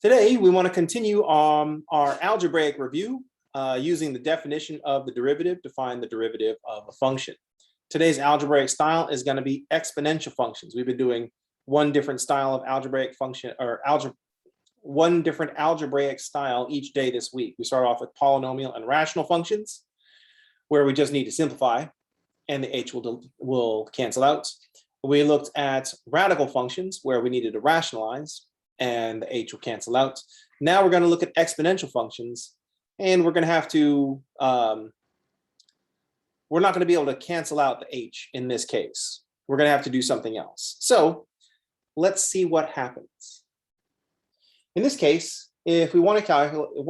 Today, we want to continue on our algebraic review using the definition of the derivative to find the derivative of a function. Today's algebraic style is going to be exponential functions. We've been doing one different style of algebraic function or one different algebraic style each day this week. We start off with polynomial and rational functions, where we just need to simplify and the h will cancel out. We looked at radical functions where we needed to rationalize and the h will cancel out. Now we're going to look at exponential functions, and we're going to have to, we're not going to be able to cancel out the h in this case. We're going to have to do something else. So let's see what happens. In this case, if we want to calculate, if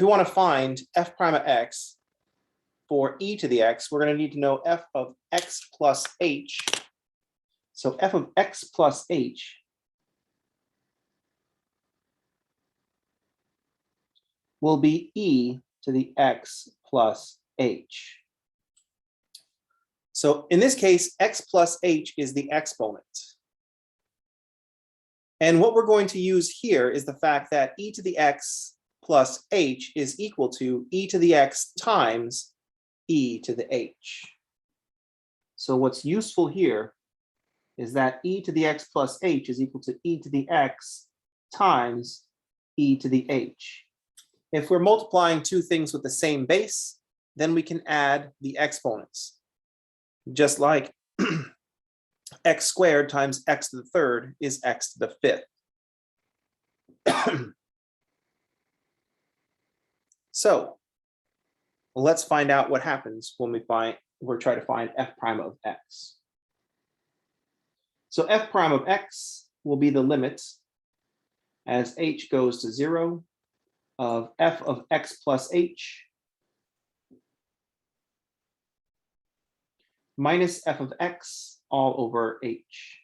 we want to find f prime of x for e to the x, we're going to need to know f of x plus h. So f of x plus h will be e to the x plus h. So in this case, x plus h is the exponent. And what we're going to use here is the fact that e to the x plus h is equal to e to the x times e to the h. So what's useful here is that e to the x plus h is equal to e to the x times e to the h. If we're multiplying two things with the same base, then we can add the exponents. Just like x squared times x to the third is x to the fifth. So let's find out what happens when we're trying to find f prime of x. So f prime of x will be the limit as h goes to 0 of f of x plus h minus f of x all over h.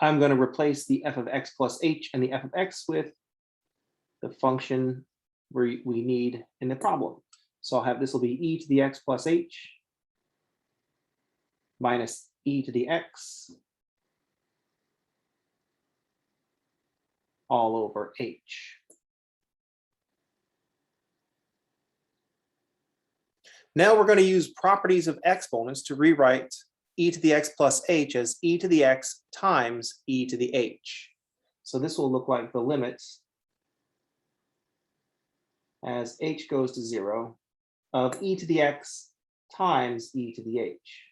I'm going to replace the f of x plus h and the f of x with the function we need in the problem. So I'll have this will be e to the x plus h minus e to the x all over h. Now we're going to use properties of exponents to rewrite e to the x plus h as e to the x times e to the h. So this will look like the limit as h goes to 0 of e to the x times e to the h.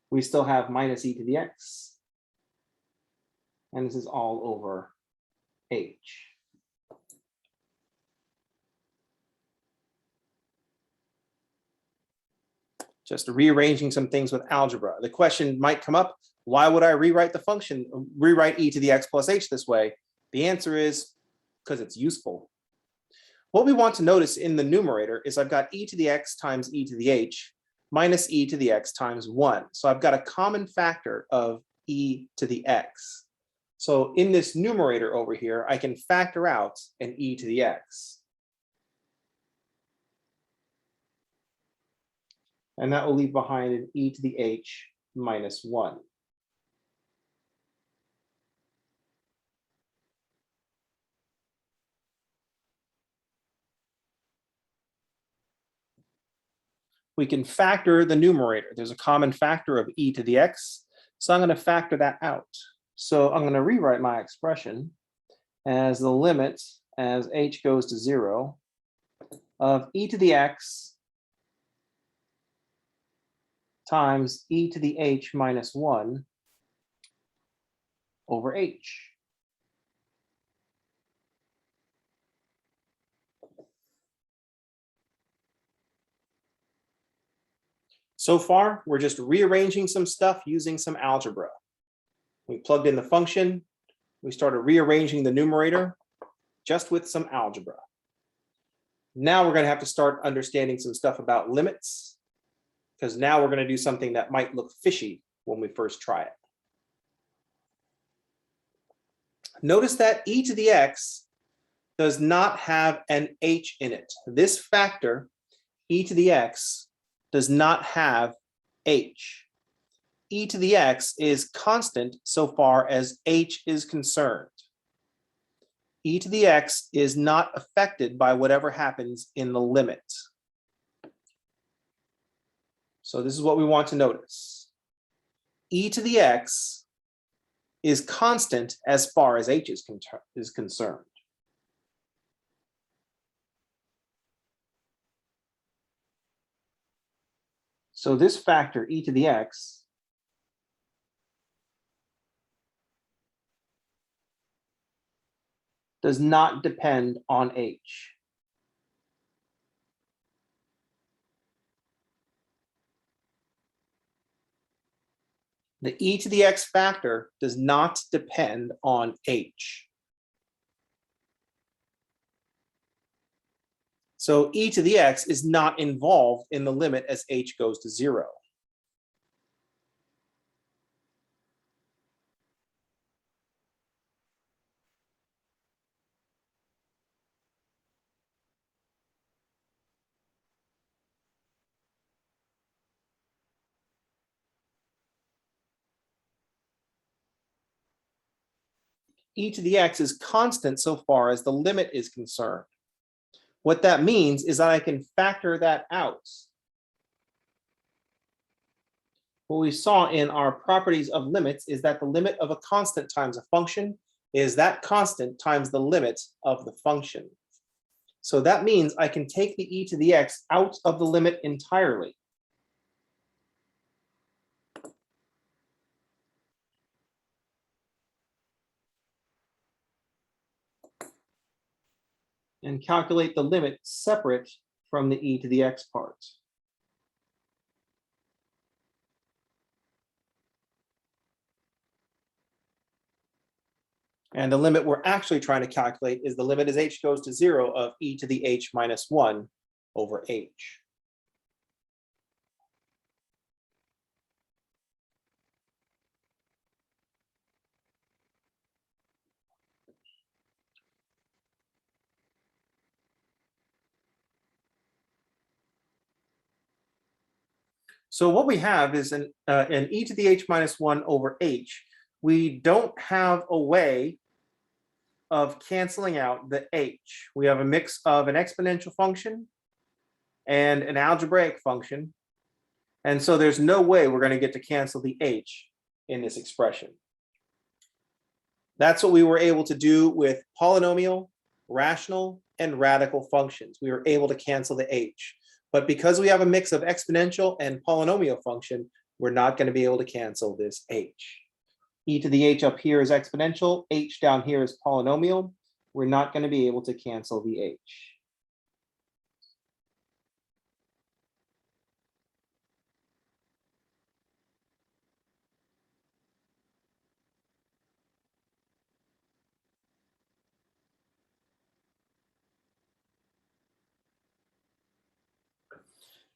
We still have minus e to the x, and this is all over h. Just rearranging some things with algebra. The question might come up, why would I rewrite the function, rewrite e to the x plus h this way? The answer is because it's useful. What we want to notice in the numerator is I've got e to the x times e to the h minus e to the x times 1. So I've got a common factor of e to the x. So in this numerator over here, I can factor out an e to the x. And that will leave behind an e to the h minus 1. We can factor the numerator. There's a common factor of e to the x. So I'm going to factor that out. So I'm going to rewrite my expression as the limit as h goes to 0 of e to the x times e to the h minus 1 over h. So far, we're just rearranging some stuff using some algebra. We plugged in the function. We started rearranging the numerator just with some algebra. Now we're going to have to start understanding some stuff about limits, because now we're going to do something that might look fishy when we first try it. Notice that e to the x does not have an h in it. This factor, e to the x, does not have h. E to the x is constant so far as h is concerned. E to the x is not affected by whatever happens in the limit. So this is what we want to notice. E to the x is constant as far as h is concerned. So this factor, e to the x, does not depend on h. The e to the x factor does not depend on h. So e to the x is not involved in the limit as h goes to 0. E to the x is constant so far as the limit is concerned. What that means is that I can factor that out. What we saw in our properties of limits is that the limit of a constant times a function is that constant times the limit of the function. So that means I can take the e to the x out of the limit entirely. And calculate the limit separate from the e to the x part. And the limit we're actually trying to calculate is the limit as h goes to 0 of e to the h minus 1 over h. So what we have is an e to the h minus 1 over h. We don't have a way of canceling out the h. We have a mix of an exponential function and an algebraic function. And so there's no way we're going to get to cancel the h in this expression. That's what we were able to do with polynomial, rational, and radical functions. We were able to cancel the h. But because we have a mix of exponential and polynomial function, we're not going to be able to cancel this h. E to the h up here is exponential, h down here is polynomial. We're not going to be able to cancel the h.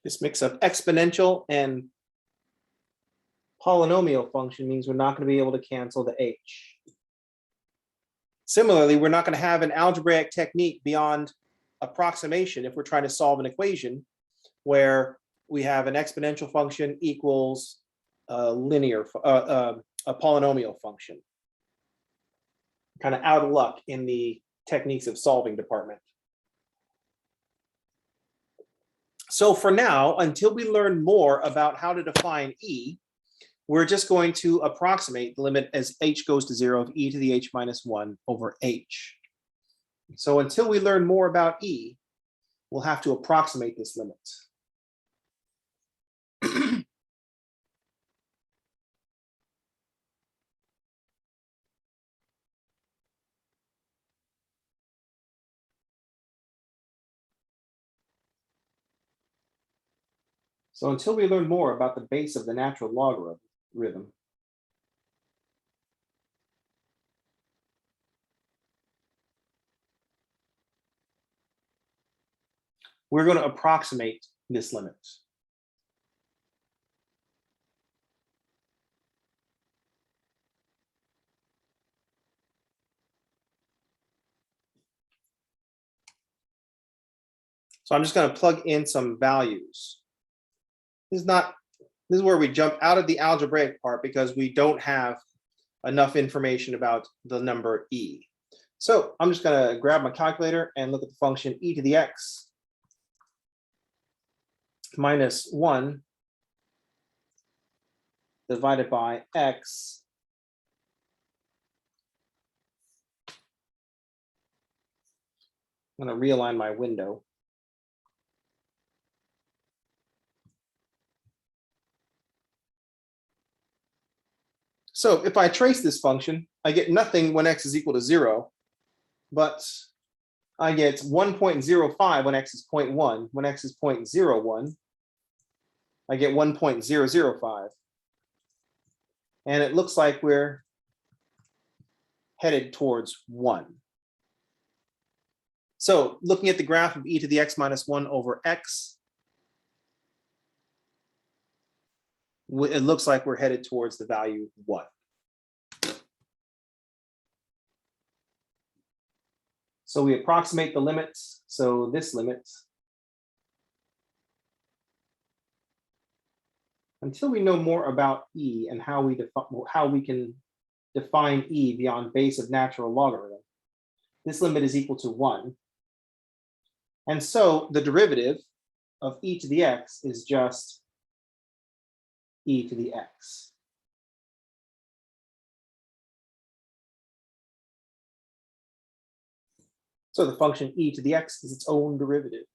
This mix of exponential and polynomial function means we're not going to be able to cancel the h. Similarly, we're not going to have an algebraic technique beyond approximation if we're trying to solve an equation where we have an exponential function equals a polynomial function. Kind of out of luck in the techniques of solving department. So for now, until we learn more about how to define e, we're just going to approximate the limit as h goes to 0 of e to the h minus 1 over h. So until we learn more about e, we'll have to approximate this limit. So until we learn more about the base of the natural logarithm, we're going to approximate this limit. So I'm just going to plug in some values. This is where we jump out of the algebraic part because we don't have enough information about the number e. So I'm just going to grab my calculator and look at the function e to the x minus 1 divided by x I'm going to realign my window. So if I trace this function, I get nothing when x is equal to 0, but I get 1.05 when x is 0.1. When x is 0.01, I get 1.005. And it looks like we're headed towards 1. So looking at the graph of e to the x minus 1 over x, it looks like we're headed towards the value 1. So we approximate the limits. So this limit, until we know more about e and how we can define e beyond base of natural logarithm, this limit is equal to 1. And so the derivative of e to the x is just e to the x. So the function e to the x is its own derivative.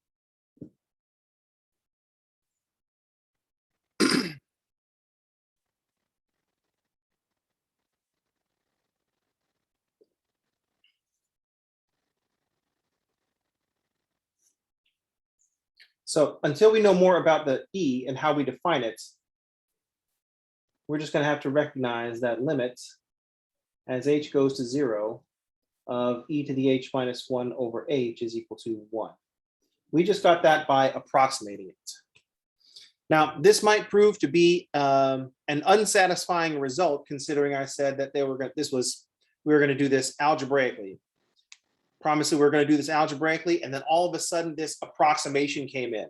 So until we know more about the e and how we define it, we're just going to have to recognize that limit as h goes to 0 of e to the h minus 1 over h is equal to 1. We just got that by approximating it. Now, this might prove to be an unsatisfying result, considering I said that we were going to do this algebraically. Promise that we're going to do this algebraically, and then all of a sudden this approximation came in.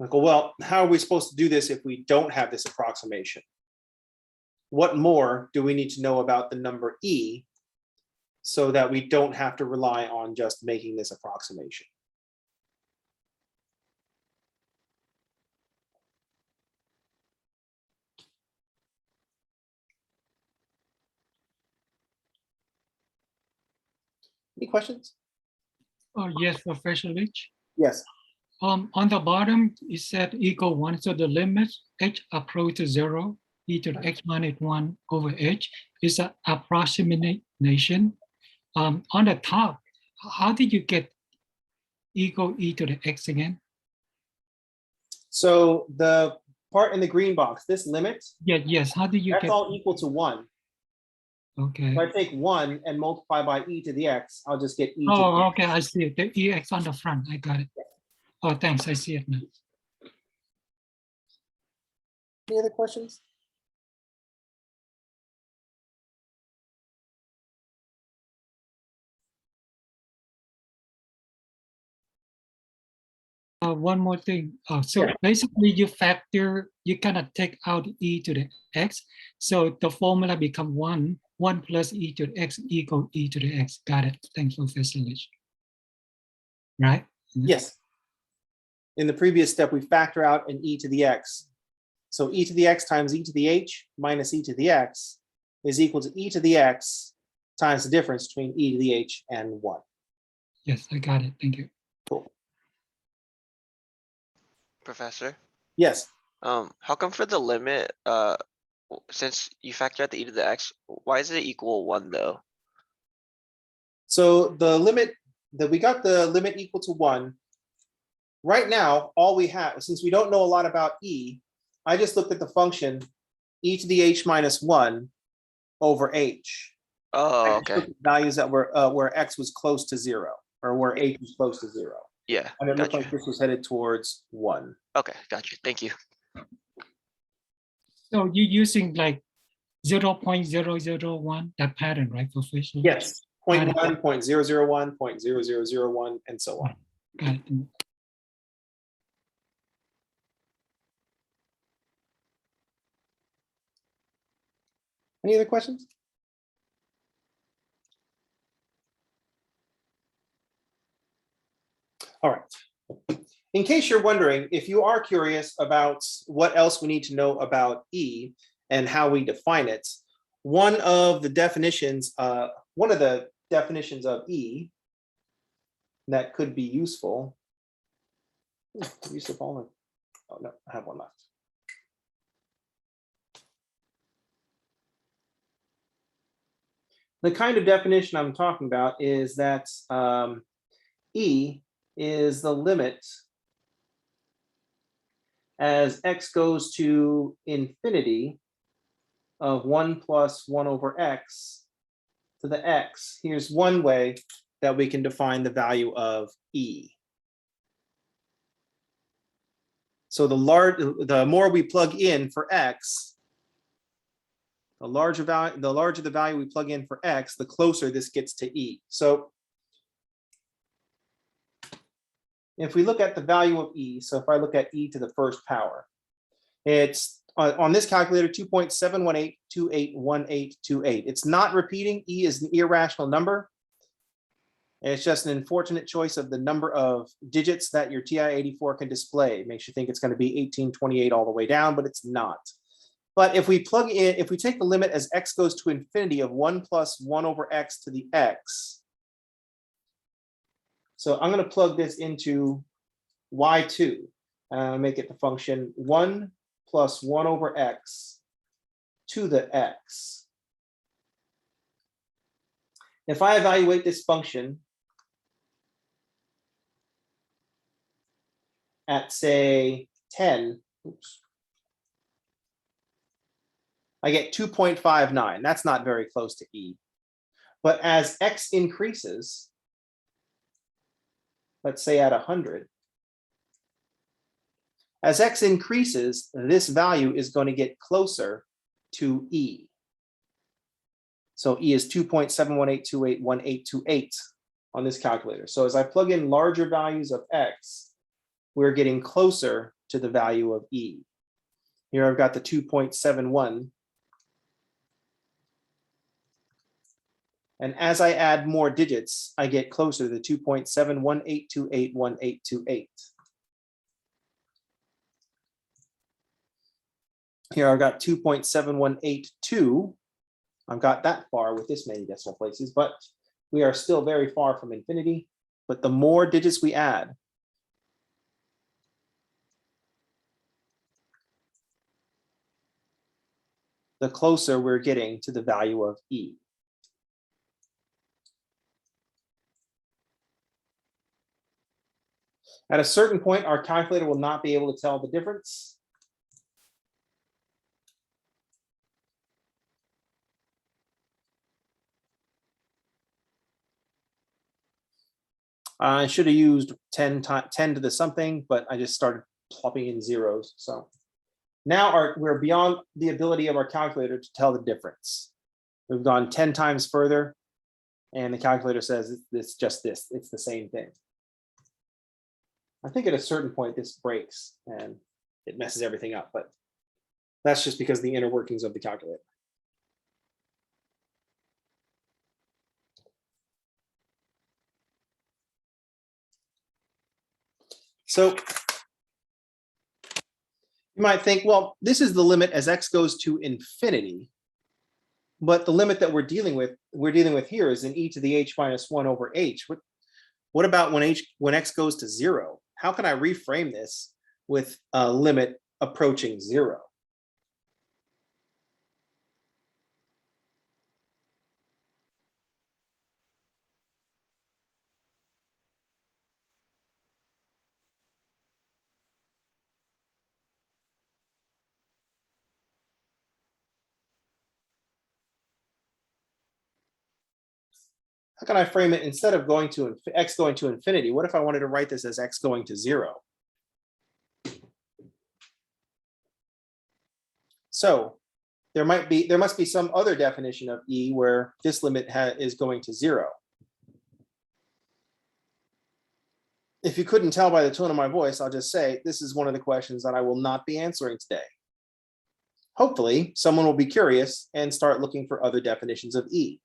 I go, well, how are we supposed to do this if we don't have this approximation? What more do we need to know about the number e so that we don't have to rely on just making this approximation? Any questions? Oh, yes, Professor Rich. Yes. On the bottom, it said equal 1. So the limit h approaches 0, e to the x minus 1 over h is an approximation. On the top, how did you get equal e to the x again? So the part in the green box, this limit, Yeah, yes. How did you that's get? all equal to 1. Okay. If I take 1 and multiply by e to the x, I'll just get e to the Oh, x. okay. I see it. The ex on the front. I got it. Oh, thanks. I see it now. Any other questions? One more thing. So Yeah. basically you kind of take out e to the x. So the formula become 1 plus e to the x equal e to the x. Got it. Thanks, Professor Lich. Right? Yes. In the previous step, we factor out an e to the x. So e to the x times e to the h minus e to the x is equal to e to the x times the difference between e to the h and 1. Yes, I got it. Thank you. Cool. Professor, Yes. how come for the limit, since you factor out the e to the x, why is it equal 1 though? So the limit that we got the limit equal to 1. Right now, all we have, since we don't know a lot about e, I just looked at the function e to the h minus 1 over h. Oh, okay. Values that were where x was close to 0 or where h was close to 0. Yeah, And it looked gotcha. like this was headed towards 1. Okay, gotcha. Thank you. So you're using like 0.001, that pattern, right, Professor? Yes. 0.1, 0.001, 0.0001, and so on. Got it. Any other questions? All right. In case you're wondering, if you are curious about what else we need to know about E and how we define it, one of the definitions of E that could be useful. Oh no, I have one left. The kind of definition I'm talking about is that E is the limit as x goes to infinity of 1 plus 1 over x to the x. Here's one way that we can define the value of E. So the more we plug in for x, the larger the value we plug in for x, the closer this gets to E. So if we look at the value of E, so if I look at E to the first power, it's on this calculator 2.718281828. It's not repeating. E is an irrational number. It's just an unfortunate choice of the number of digits that your TI-84 can display. It makes you think it's going to be 1828 all the way down, but it's not. But if we plug in, if we take the limit as x goes to infinity of 1 plus 1 over x to the x. So I'm going to plug this into y2, make it the function 1 plus 1 over x to the x. If I evaluate this function at, say, 10, I get 2.59. That's not very close to E. But as x increases, let's say at 100, as x increases, this value is going to get closer to E. So E is 2.718281828 on this calculator. So as I plug in larger values of x, we're getting closer to the value of E. Here I've got the 2.71. And as I add more digits, I get closer to the 2.718281828. Here I've got 2.7182. I've got that far with this many decimal places, but we are still very far from infinity. But the more digits we add, the closer we're getting to the value of E. At a certain point, our calculator will not be able to tell the difference. I should have used 10 to the something, but I just started plopping in zeros. So now we're beyond the ability of our calculator to tell the difference. We've gone 10 times further, and the calculator says it's just this. It's the same thing. I think at a certain point this breaks and it messes everything up, but that's just because of the inner workings of the calculator. So you might think, well, this is the limit as x goes to infinity, but the limit that we're dealing with here is in e to the h minus 1 over h. What about when x goes to 0? How can I reframe this with a limit approaching 0? How can I frame it instead of going to x going to infinity? What if I wanted to write this as x going to 0? So there must be some other definition of E where this limit is going to 0. If you couldn't tell by the tone of my voice, I'll just say this is one of the questions that I will not be answering today. Hopefully, someone will be curious and start looking for other definitions of E.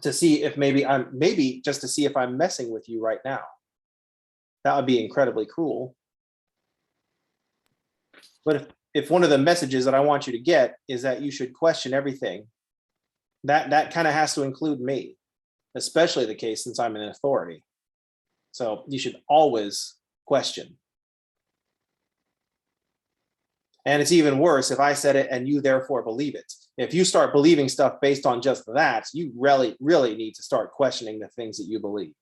To see if maybe just to see if I'm messing with you right now. That would be incredibly cruel. But if one of the messages that I want you to get is that you should question everything, that kind of has to include me, especially the case since I'm an authority. So you should always question. And it's even worse if I said it and you therefore believe it. If you start believing stuff based on just that, you really, really need to start questioning the things that you believe.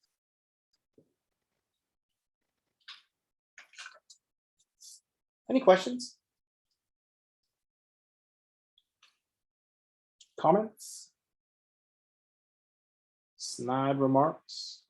Any questions? Comments? Snide remarks?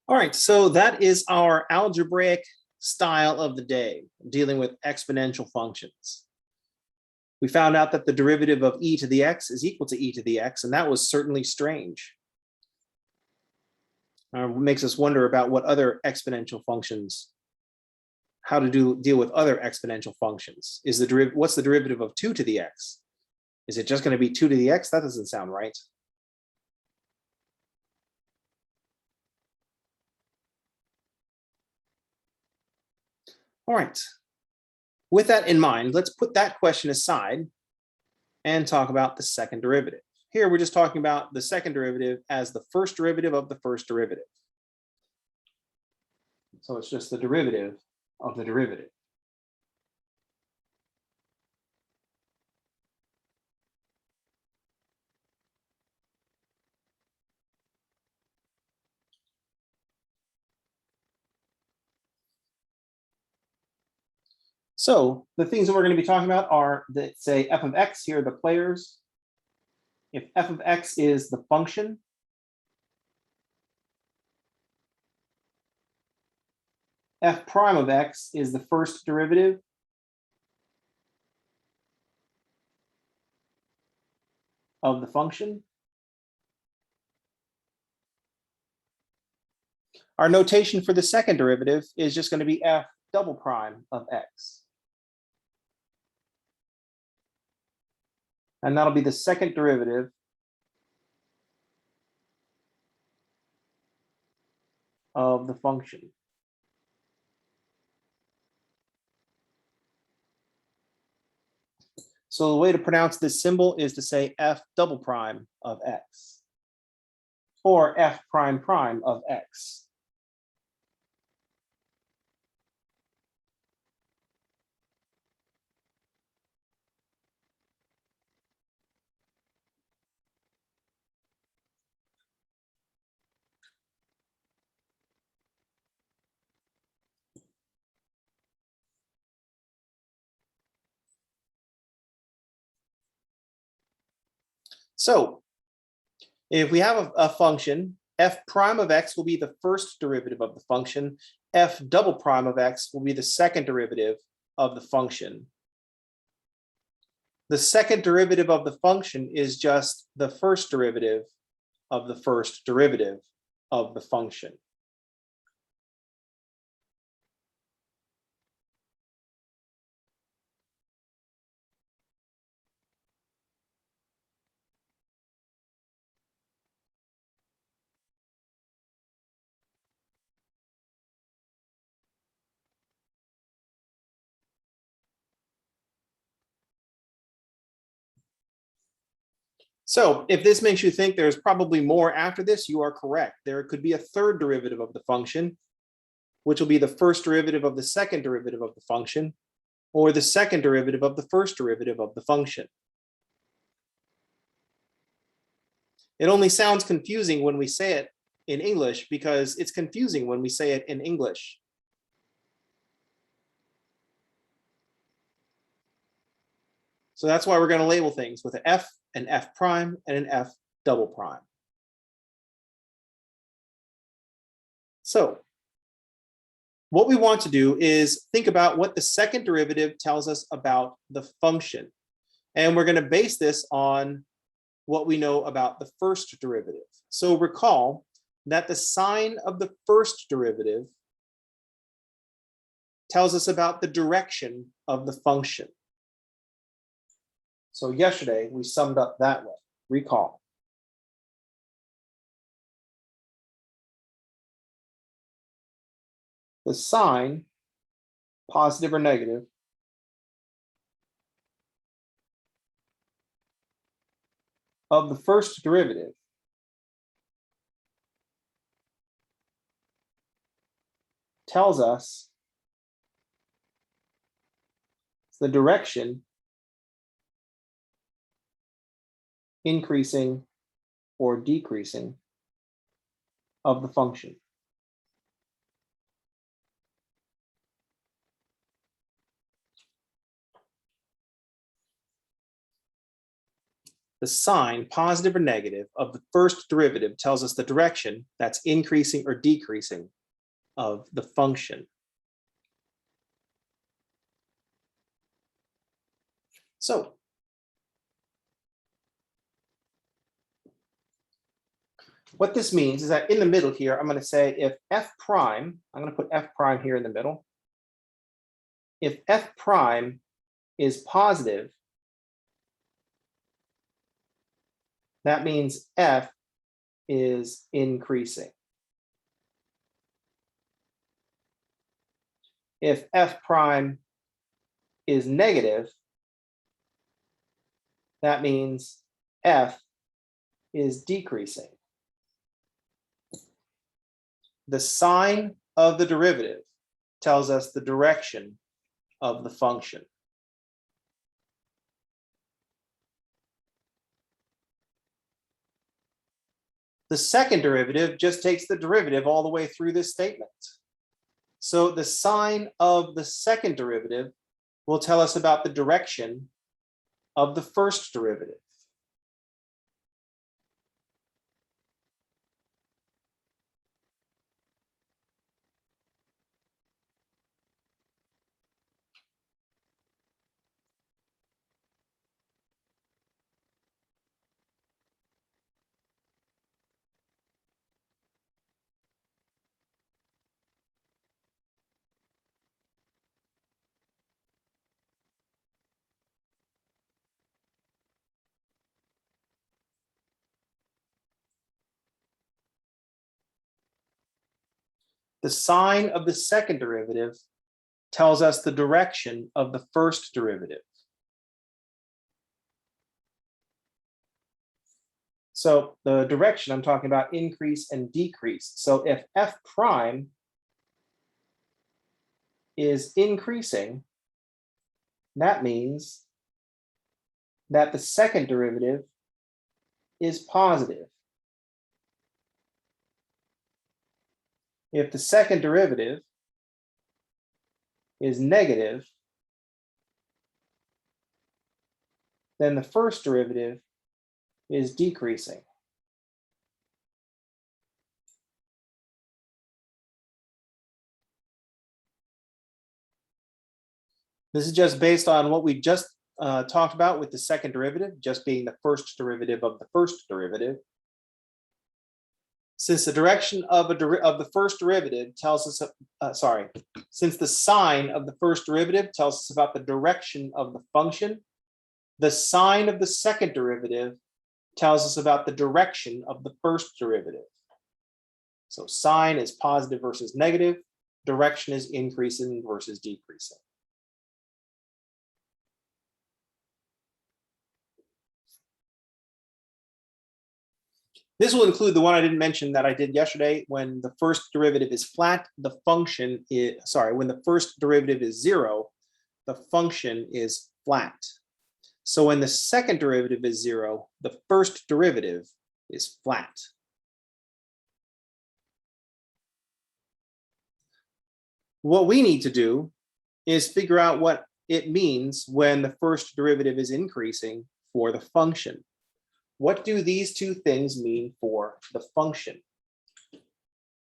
All right, so that is our algebraic style of the day, dealing with exponential functions. We found out that the derivative of e to the x is equal to e to the x, and that was certainly strange. Makes us wonder about what other exponential functions, how to deal with other exponential functions. What's the derivative of 2 to the x? Is it just going to be 2 to the x? That doesn't sound right. All right. With that in mind, let's put that question aside and talk about the second derivative. Here, we're just talking about the second derivative as the first derivative of the first derivative. So it's just the derivative of the derivative. So the things that we're going to be talking about are that, say, f of x, here are the players. If f of x is the function, f prime of x is the first derivative of the function. Our notation for the second derivative is just going to be f double prime of x. And that'll be the second derivative of the function. So the way to pronounce this symbol is to say f double prime of x, or f prime prime of x. So if we have a function, f prime of x will be the first derivative of the function, f double prime of x will be the second derivative of the function. The second derivative of the function is just the first derivative of the first derivative of the function. So if this makes you think there's probably more after this, you are correct. There could be a third derivative of the function, which will be the first derivative of the second derivative of the function, or the second derivative of the first derivative of the function. It only sounds confusing when we say it in English because it's confusing when we say it in English. So that's why we're going to label things with an F, an F prime, and an F double prime. So what we want to do is think about what the second derivative tells us about the function. And we're going to base this on what we know about the first derivative. So recall that the sign of the first derivative tells us about the direction of the function. So yesterday we summed up that way. Recall. The sign, positive or negative, of the first derivative tells us the direction increasing or decreasing of the function. The sign, positive or negative, of the first derivative tells us the direction that's increasing or decreasing of the function. So what this means is that in the middle here, I'm going to say if f prime, I'm going to put f prime here in the middle. If f prime is positive, that means f is increasing. If f prime is negative, that means f is decreasing. The sign of the derivative tells us the direction of the function. The second derivative just takes the derivative all the way through this statement. So the sign of the second derivative will tell us about the direction of the first derivative. The sign of the second derivative tells us the direction of the first derivative. So the direction I'm talking about increase and decrease. So if f prime is increasing, that means that the second derivative is positive. If the second derivative is negative, then the first derivative is decreasing. This is just based on what we just talked about with the second derivative, just being the first derivative of the first derivative. Since the direction of the first derivative tells us, since the sign of the first derivative tells us about the direction of the function, the sign of the second derivative tells us about the direction of the first derivative. So sign is positive versus negative, direction is increasing versus decreasing. This will include the one I didn't mention that I did yesterday. When the first derivative is flat, the function is, sorry, when the first derivative is 0, the function is flat. So when the second derivative is 0, the first derivative is flat. What we need to do is figure out what it means when the first derivative is increasing for the function. What do these two things mean for the function?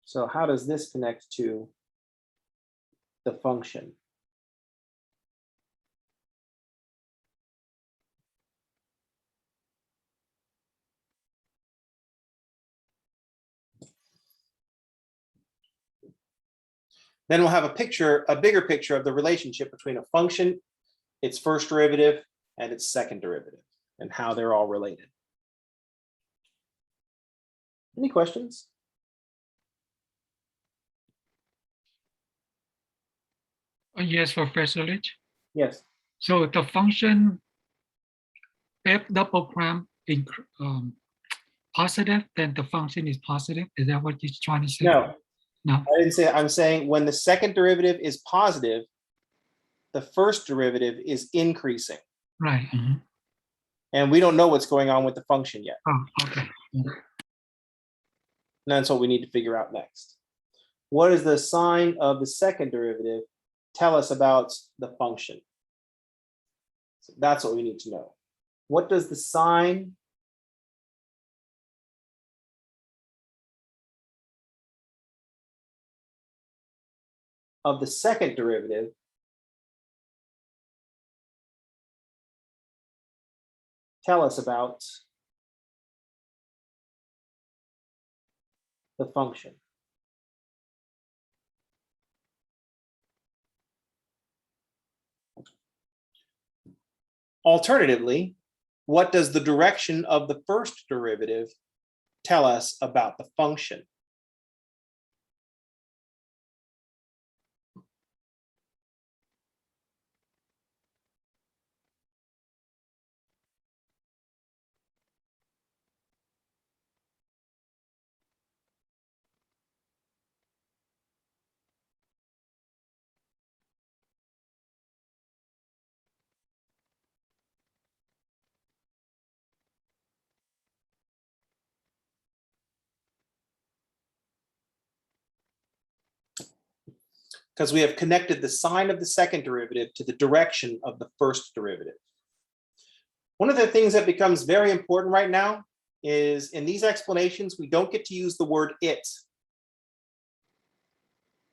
So how does this connect to the function? Then we'll have a bigger picture of the relationship between a function, its first derivative, and its second derivative, and how they're all related. Any questions? Yes, Professor Lich. Yes. So the function f double prime positive, then the function is positive. Is that what you're trying to say? No, No. I didn't say. I'm saying when the second derivative is positive, the first derivative is increasing. Right. Mhm. And we don't know what's going on with the function yet. Oh, okay. And that's what we need to figure out next. What does the sign of the second derivative tell us about the function? So that's what we need to know. What does the sign of the second derivative tell us about the function? Alternatively, what does the direction of the first derivative tell us about the function? Because we have connected the sign of the second derivative to the direction of the first derivative. One of the things that becomes very important right now is in these explanations, we don't get to use the word it.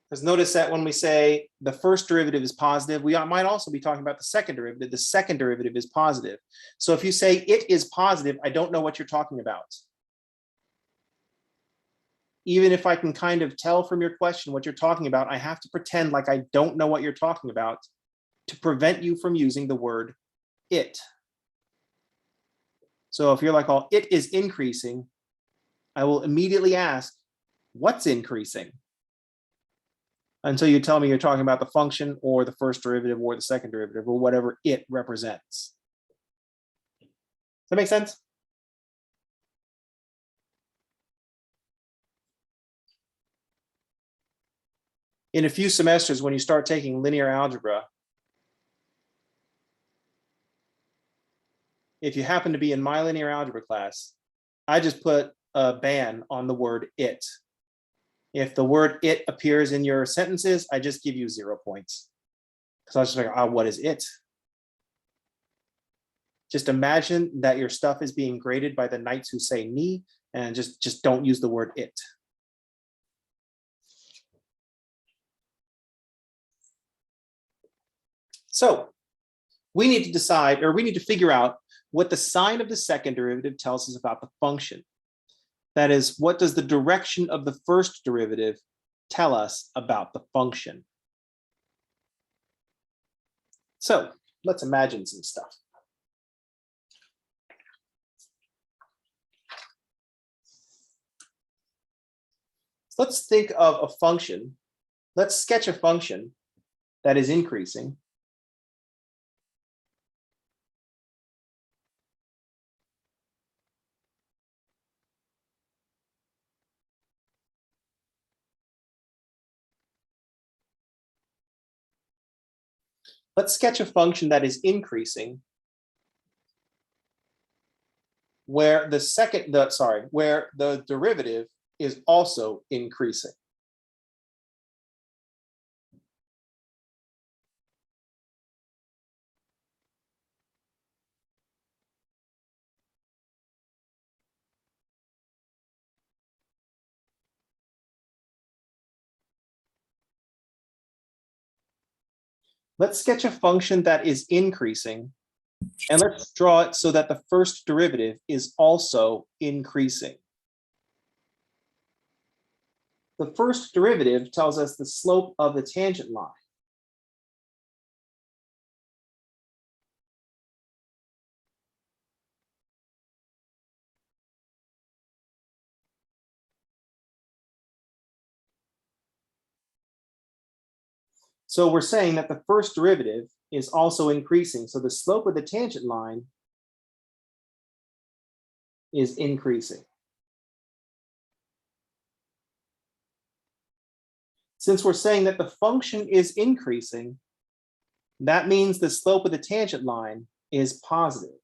Because notice that when we say the first derivative is positive, we might also be talking about the second derivative. The second derivative is positive. So if you say it is positive, I don't know what you're talking about. Even if I can kind of tell from your question what you're talking about, I have to pretend like I don't know what you're talking about to prevent you from using the word it. So if you're like, oh, it is increasing, I will immediately ask, what's increasing? Until you tell me you're talking about the function or the first derivative or the second derivative or whatever it represents. Does that make sense? In a few semesters, when you start taking linear algebra, if you happen to be in my linear algebra class, I just put a ban on the word it. If the word it appears in your sentences, I just give you 0 points. Because I was just like, oh, what is it? Just imagine that your stuff is being graded by the knights who say ni, and just don't use the word it. So we need to decide, or we need to figure out what the sign of the second derivative tells us about the function. That is, what does the direction of the first derivative tell us about the function? So let's imagine some stuff. Let's think of a function. Let's sketch a function that is increasing. Let's sketch a function that is increasing where where the derivative is also increasing. Let's sketch a function that is increasing, and let's draw it so that the first derivative is also increasing. The first derivative tells us the slope of the tangent line. So we're saying that the first derivative is also increasing. So the slope of the tangent line is increasing. Since we're saying that the function is increasing, that means the slope of the tangent line is positive.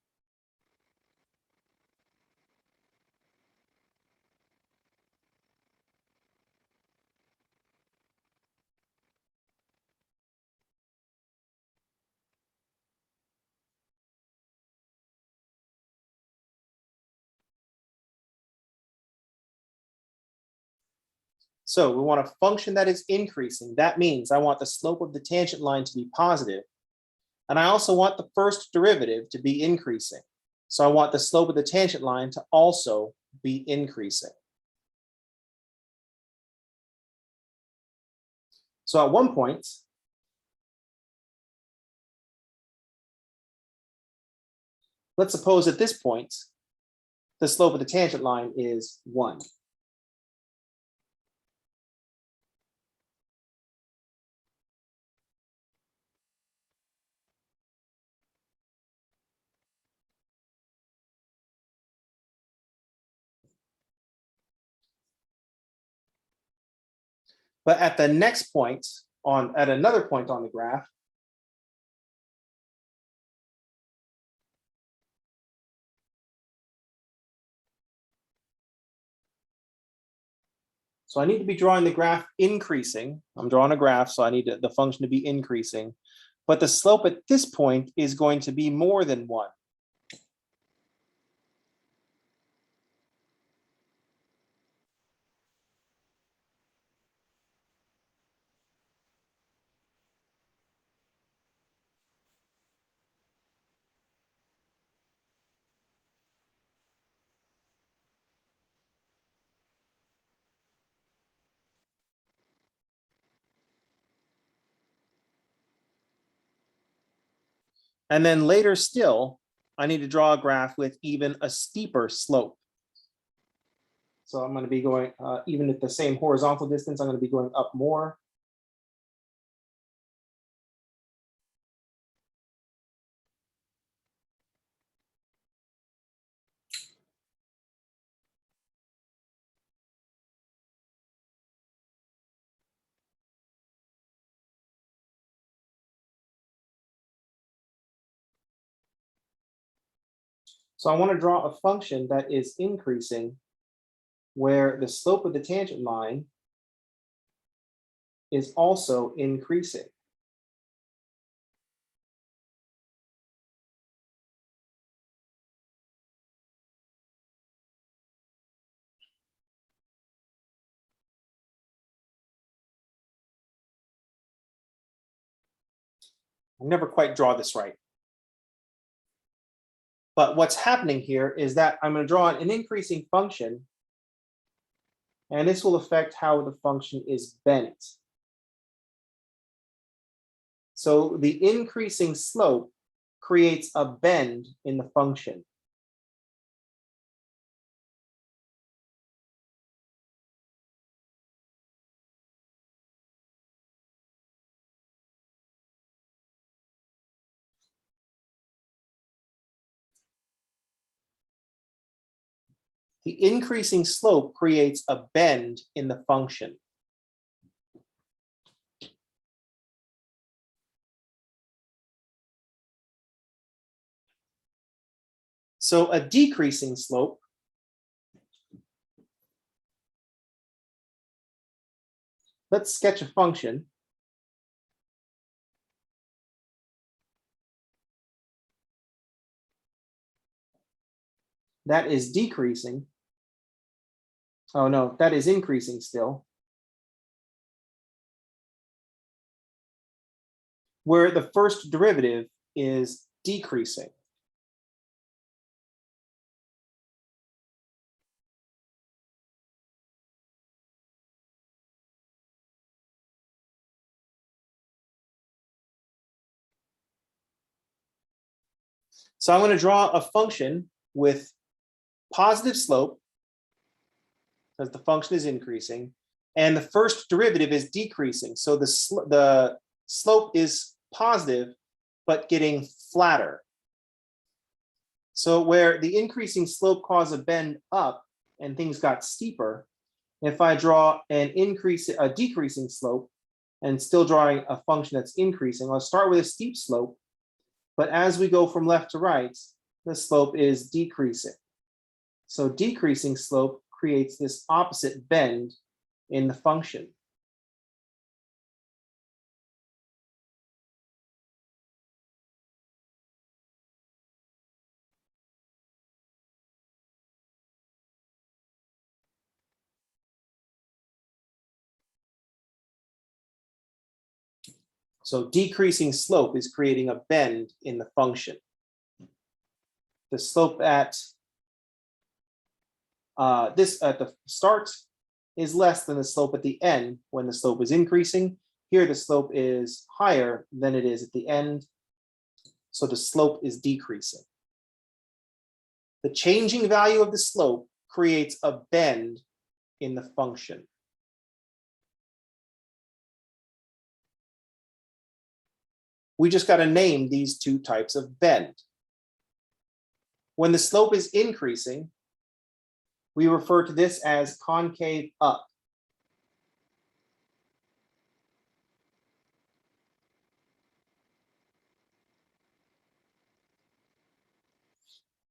So we want a function that is increasing. That means I want the slope of the tangent line to be positive. And I also want the first derivative to be increasing. So I want the slope of the tangent line to also be increasing. So at one point, let's suppose at this point, the slope of the tangent line is 1. But at the next point, at another point on the graph, so I need to be drawing the graph increasing. I'm drawing a graph, so I need the function to be increasing. But the slope at this point is going to be more than 1. And then later still, I need to draw a graph with even a steeper slope. So I'm going to be going, even at the same horizontal distance, I'm going to be going up more. So I want to draw a function that is increasing where the slope of the tangent line is also increasing. I never quite draw this right. But what's happening here is that I'm going to draw an increasing function, and this will affect how the function is bent. So the increasing slope creates a bend in the function. The increasing slope creates a bend in the function. So a decreasing slope let's sketch a function that is decreasing. Oh no, that is increasing still. Where the first derivative is decreasing. So I'm going to draw a function with positive slope, because the function is increasing, and the first derivative is decreasing. So the slope is positive, but getting flatter. So where the increasing slope caused a bend up and things got steeper, if I draw a decreasing slope and still drawing a function that's increasing, I'll start with a steep slope, but as we go from left to right, the slope is decreasing. So decreasing slope creates this opposite bend in the function. So decreasing slope is creating a bend in the function. The slope at the start is less than the slope at the end when the slope is increasing. Here the slope is higher than it is at the end, so the slope is decreasing. The changing value of the slope creates a bend in the function. We just got to name these two types of bend. When the slope is increasing, we refer to this as concave up.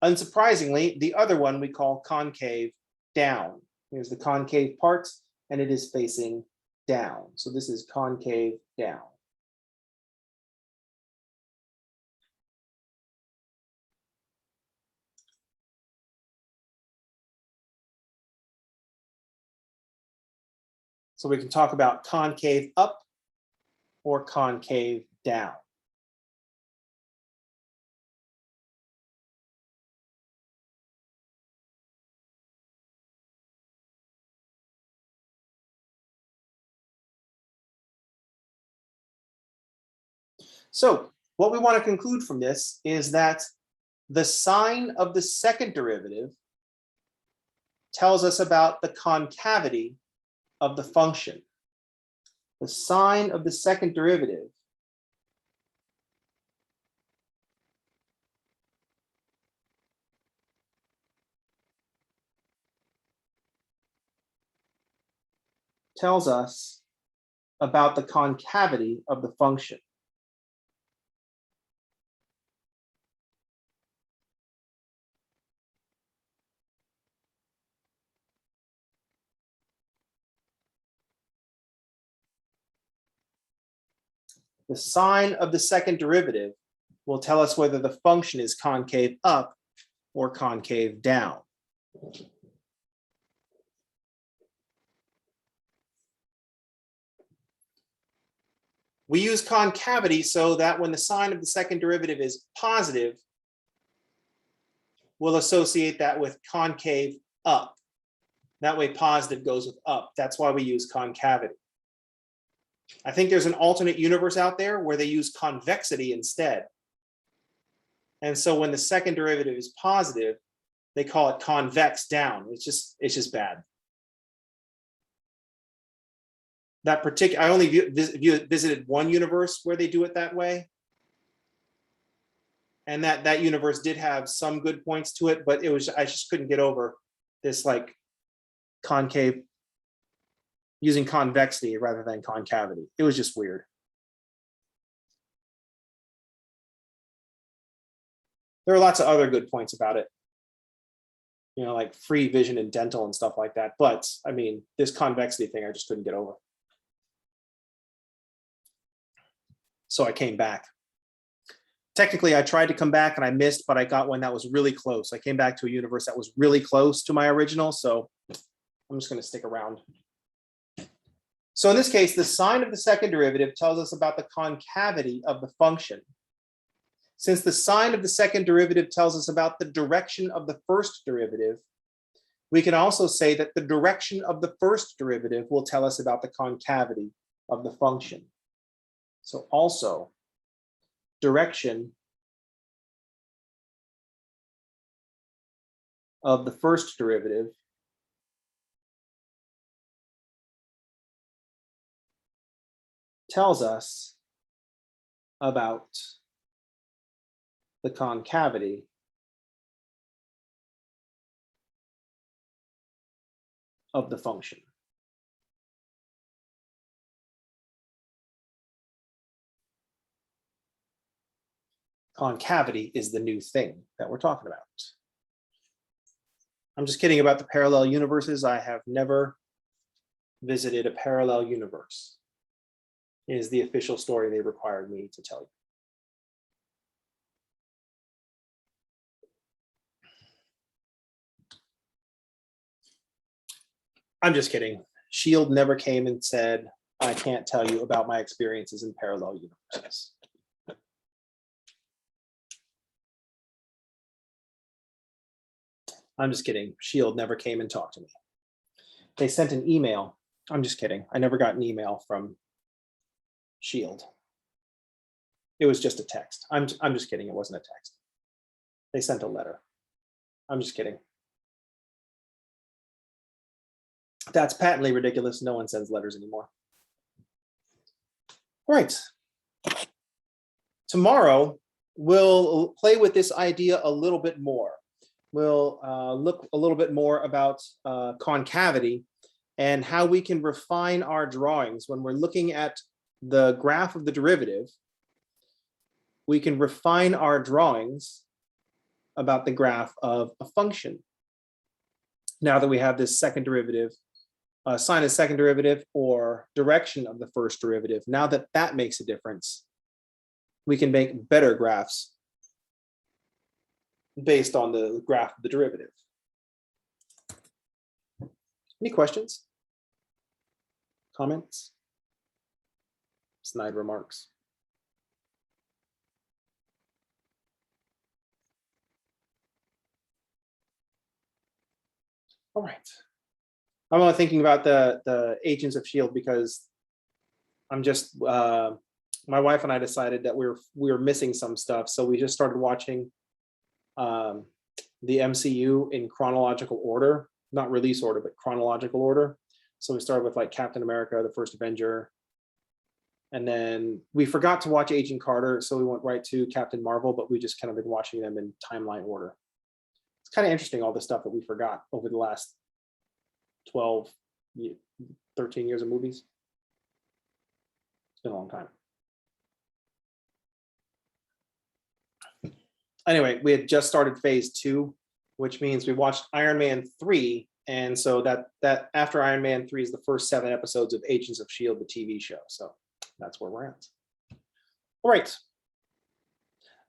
Unsurprisingly, the other one we call concave down. Here's the concave part, and it is facing down. So this is concave down. So we can talk about concave up or concave down. So what we want to conclude from this is that the sign of the second derivative tells us about the concavity of the function. The sign of the second derivative tells us about the concavity of the function. The sign of the second derivative will tell us whether the function is concave up or concave down. We use concavity so that when the sign of the second derivative is positive, we'll associate that with concave up. That way positive goes with up. That's why we use concavity. I think there's an alternate universe out there where they use convexity instead. And so when the second derivative is positive, they call it convex down. It's just bad. That particular, I only visited one universe where they do it that way. And that universe did have some good points to it, but I just couldn't get over this like concave using convexity rather than concavity. It was just weird. There are lots of other good points about it. you know, like free vision and dental and stuff like that. But I mean, this convexity thing, I just couldn't get over. So I came back. Technically, I tried to come back and I missed, but I got one that was really close. I came back to a universe that was really close to my original. So I'm just going to stick around. So in this case, the sign of the second derivative tells us about the concavity of the function. Since the sign of the second derivative tells us about the direction of the first derivative, we can also say that the direction of the first derivative will tell us about the concavity of the function. So also, direction of the first derivative tells us about the concavity of the function. Concavity is the new thing that we're talking about. I'm just kidding about the parallel universes. I have never visited a parallel universe, is the official story they required me to tell you. I'm just kidding. Shield never came and said, I can't tell you about my experiences in parallel universes. I'm just kidding. Shield never came and talked to me. They sent an email. I'm just kidding. I never got an email from Shield. It was just a text. I'm just kidding. It wasn't a text. They sent a letter. I'm just kidding. That's patently ridiculous. No one sends letters anymore. All right. Tomorrow, we'll play with this idea a little bit more. We'll look a little bit more about concavity and how we can refine our drawings. When we're looking at the graph of the derivative, we can refine our drawings about the graph of a function. Now that we have this second derivative, sign of second derivative or direction of the first derivative, now that that makes a difference, we can make better graphs based on the graph of the derivative. Any questions? Comments? Snide remarks? All right. I'm only thinking about the agents of S.H.I.E.L.D. because I'm just, my wife and I decided that we were missing some stuff. So we just started watching the MCU in chronological order, not release order, but chronological order. So we started with like Captain America, the First Avenger. And then we forgot to watch Agent Carter. So we went right to Captain Marvel, but we just kind of been watching them in timeline order. It's kind of interesting, all the stuff that we forgot over the last 12, 13 years of movies. It's been a long time. Anyway, we had just started phase 2, which means we watched Iron Man 3. And so that after Iron Man 3 is the first 7 episodes of Agents of S.H.I.E.L.D., the TV show. So that's where we're at. All right.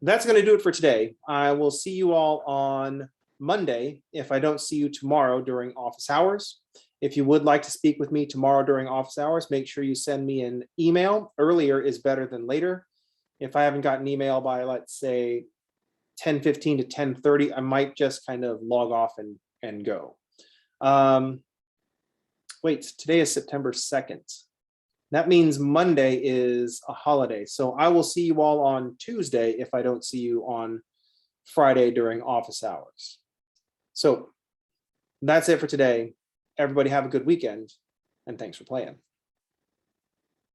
That's going to do it for today. I will see you all on Monday if I don't see you tomorrow during office hours. If you would like to speak with me tomorrow during office hours, make sure you send me an email. Earlier is better than later. If I haven't gotten an email by, let's say, 10:15 to 10:30, I might just kind of log off and go. Wait, today is September 2nd. That means Monday is a holiday. So I will see you all on Tuesday if I don't see you on Friday during office hours. So that's it for today. Everybody have a good weekend, and thanks for playing.